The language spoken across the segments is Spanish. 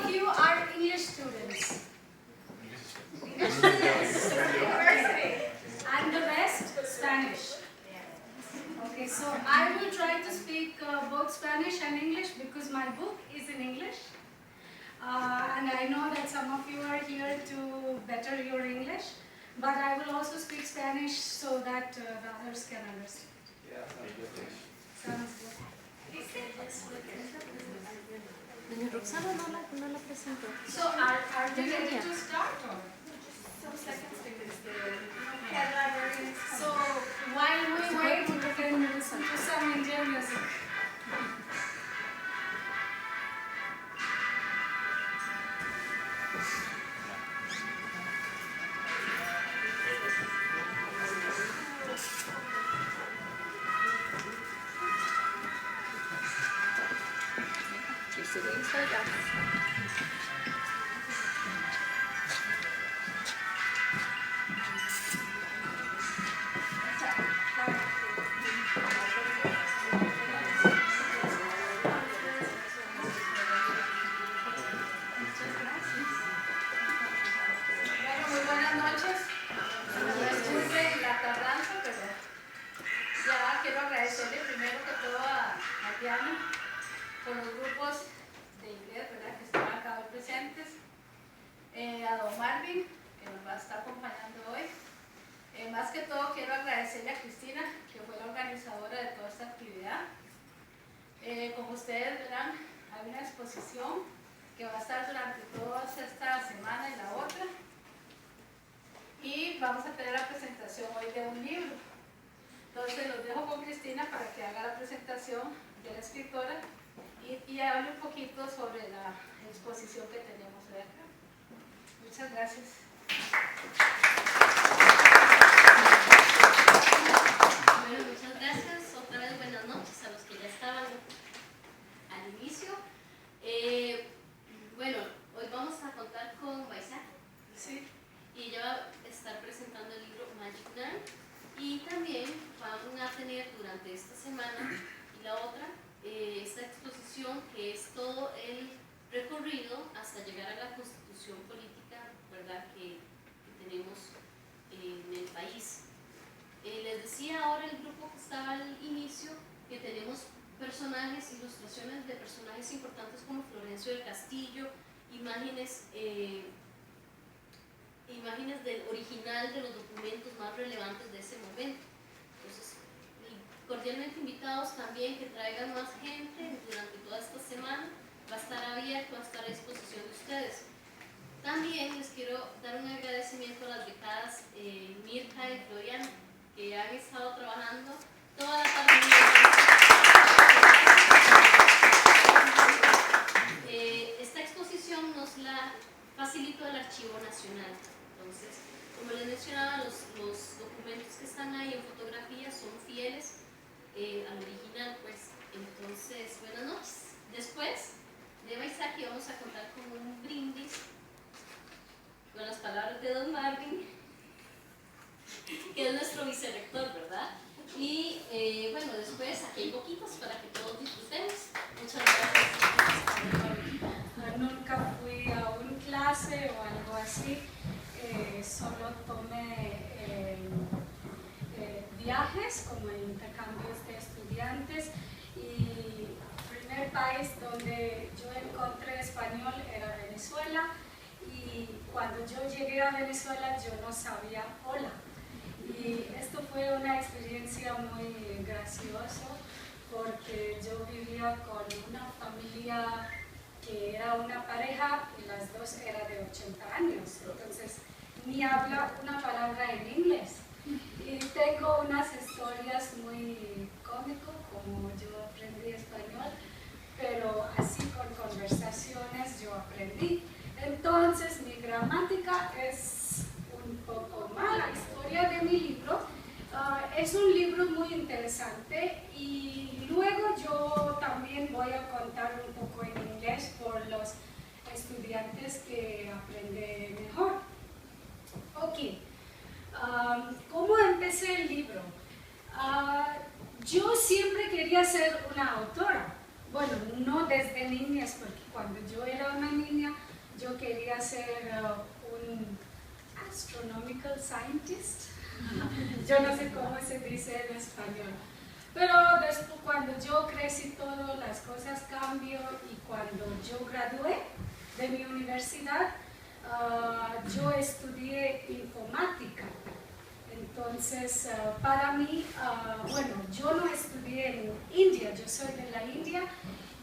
of you are English students. English students, university. And the rest, Spanish. Okay, so I will try to speak both Spanish and English because my book is in English. And I know that some of you are here to better your English, but I will also speak Spanish so that the others can understand. Yeah, Sounds good. Doña Roxana no la presentó. So are we ready to start? Or? Some seconds because So while we wait, we can listen to some Indian music. Por los grupos de inglés, ¿verdad?, que están acá hoy presentes, a don Marvin, que nos va a estar acompañando hoy. Más que todo quiero agradecerle a Cristina, que fue la organizadora de toda esta actividad. Como ustedes verán, hay una exposición que va a estar durante toda esta semana y la otra. Y vamos a tener la presentación hoy de un libro. Entonces los dejo con Cristina para que haga la presentación de la escritora y hable un poquito sobre la exposición que tenemos hoy acá. Muchas gracias. Bueno, muchas gracias. Otra vez buenas noches a los que ya estaban al inicio. Bueno, hoy vamos a contar con Baisá. Sí. Y ella va a estar presentando el libro Magic Learn. Y también van a tener durante esta semana y la otra esta exposición que es todo el recorrido hasta llegar a la constitución política, ¿verdad?, que tenemos en el país. Les decía ahora el grupo que estaba al inicio que tenemos personajes, ilustraciones de personajes importantes como Florencio del Castillo, imágenes del original de los documentos más relevantes de ese momento. Entonces, cordialmente invitados también que traigan más gente durante toda esta semana. Va a estar abierto, va a estar a disposición de ustedes. También les quiero dar un agradecimiento a las becadas Mirka y Floriana, que han estado trabajando toda la tarde. Esta exposición nos la facilitó el Archivo Nacional. Entonces, como les mencionaba, los documentos que están ahí en fotografía son fieles al original, pues. Entonces, buenas noches. Después de Baisaki vamos a contar con un brindis con las palabras de don Marvin, que es nuestro vicerrector, ¿verdad? Y bueno, después aquí hay poquitos para que todos disfrutemos. Muchas gracias. Nunca fui a una clase o algo así, solo tomé viajes como intercambios de estudiantes, y el primer país donde yo encontré español era Venezuela, y cuando yo llegué a Venezuela yo no sabía hola, y esto fue una experiencia muy graciosa porque yo vivía con una familia que era una pareja y las dos eran de 80 años, entonces ni habla una palabra en inglés. Y tengo unas historias muy cómicas como yo aprendí español, pero así con conversaciones yo aprendí. Entonces mi gramática es un poco mala. La historia de mi libro es un libro muy interesante, y luego yo también voy a contar un poco en inglés por los estudiantes que aprenden mejor. Ok, ¿cómo empecé el libro? Yo siempre quería ser una autora, bueno, no desde niñas, porque cuando yo era una niña yo quería ser un astronomical scientist. Yo no sé cómo se dice en español. Pero después, cuando yo crecí todo, las cosas cambió y cuando yo gradué de mi universidad, yo estudié informática. Entonces, para mí, bueno, yo no estudié en India, yo soy de la India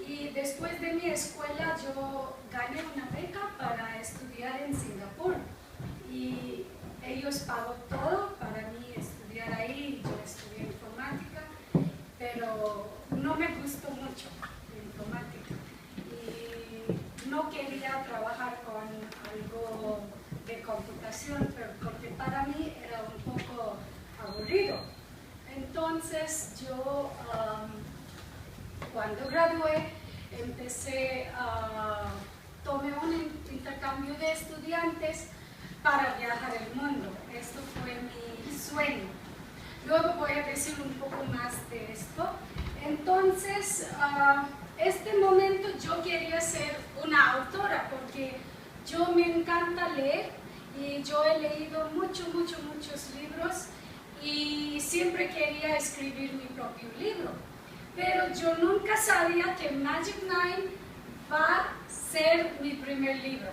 y después de mi escuela yo gané una beca para estudiar en Singapur y ellos pagó todo para mí estudiar ahí, yo estudié informática, pero no me gustó mucho la informática y no quería trabajar con algo de computación, pero porque para mí era un poco aburrido. Entonces yo cuando gradué tomé un intercambio de estudiantes para viajar el mundo. Esto fue mi sueño. Luego voy a decir un poco más de esto. Entonces, este momento yo quería ser una autora porque yo me encanta leer y yo he leído muchos libros y siempre quería escribir mi propio libro. Pero yo nunca sabía que Magic 9 va a ser mi primer libro.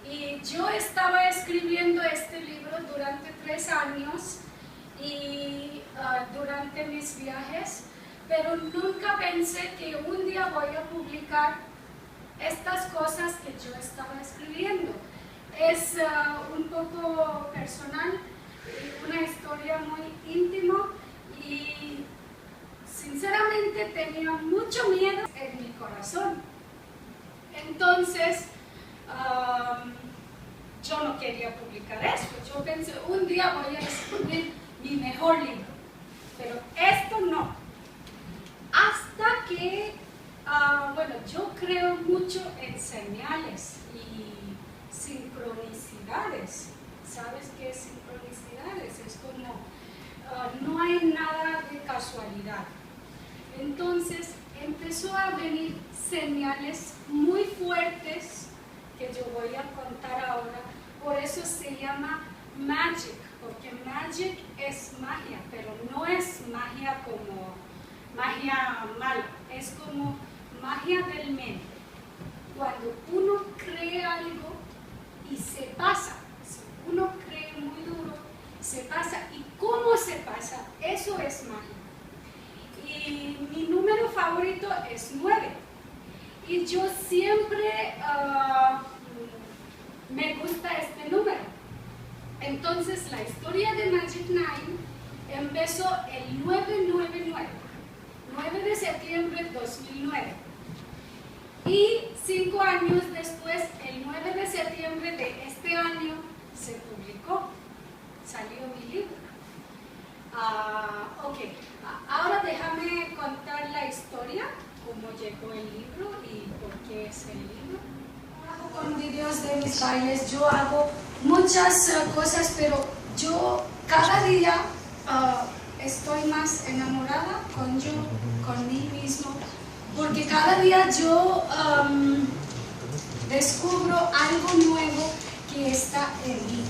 Y yo estaba escribiendo este libro durante 3 años y durante mis viajes, pero nunca pensé que un día voy a publicar estas cosas que yo estaba escribiendo. Es un poco personal, una historia muy íntima y sinceramente tenía mucho miedo en mi corazón. Entonces, yo no quería publicar esto. Yo pensé, un día voy a escribir mi mejor libro, pero esto no. Hasta que, bueno, yo creo mucho en señales y sincronicidades. ¿Sabes qué es sincronicidades? Es como, no hay nada de casualidad. Entonces, empezó a venir señales muy fuertes que yo voy a contar ahora. Por eso se llama magic, porque magic es magia, pero no es magia como magia mala, es como magia del mente. Cuando uno cree algo y se pasa, si uno cree muy duro, se pasa. ¿Y cómo se pasa? Eso es magia. Y mi número favorito es 9. Y yo siempre me gusta este número. Entonces la historia de Magic 9 empezó el 999, 9 de septiembre de 2009. Y 5 años después, el 9 de septiembre de este año, se publicó, salió mi libro. Ok, ahora déjame contar la historia, cómo llegó el libro y por qué es el libro. Hago con videos de mis bailes, yo hago muchas cosas, pero yo cada día estoy más enamorada con mí mismo, porque cada día yo descubro algo nuevo que está en mí.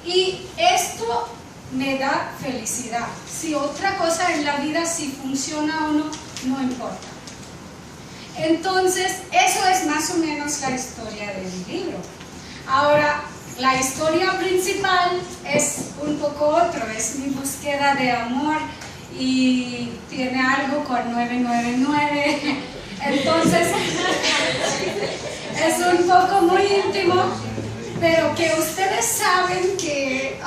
Y esto me da felicidad. Si otra cosa en la vida, si funciona o no, no importa. Entonces, eso es más o menos la historia del libro. Ahora, la historia principal es un poco otro, es mi búsqueda de amor y tiene algo con 999. Entonces, es un poco muy íntimo, pero que ustedes saben que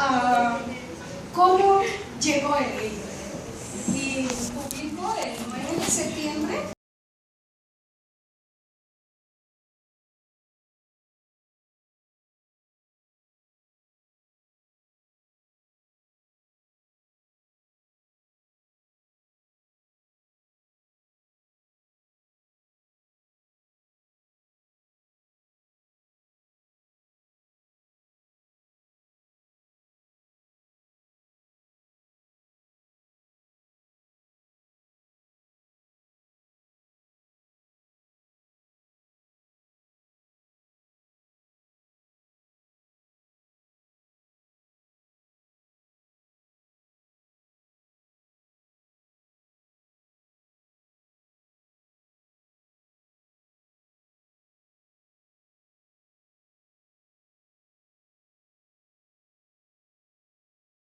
cómo llegó el libro. Y publicó el 9 de septiembre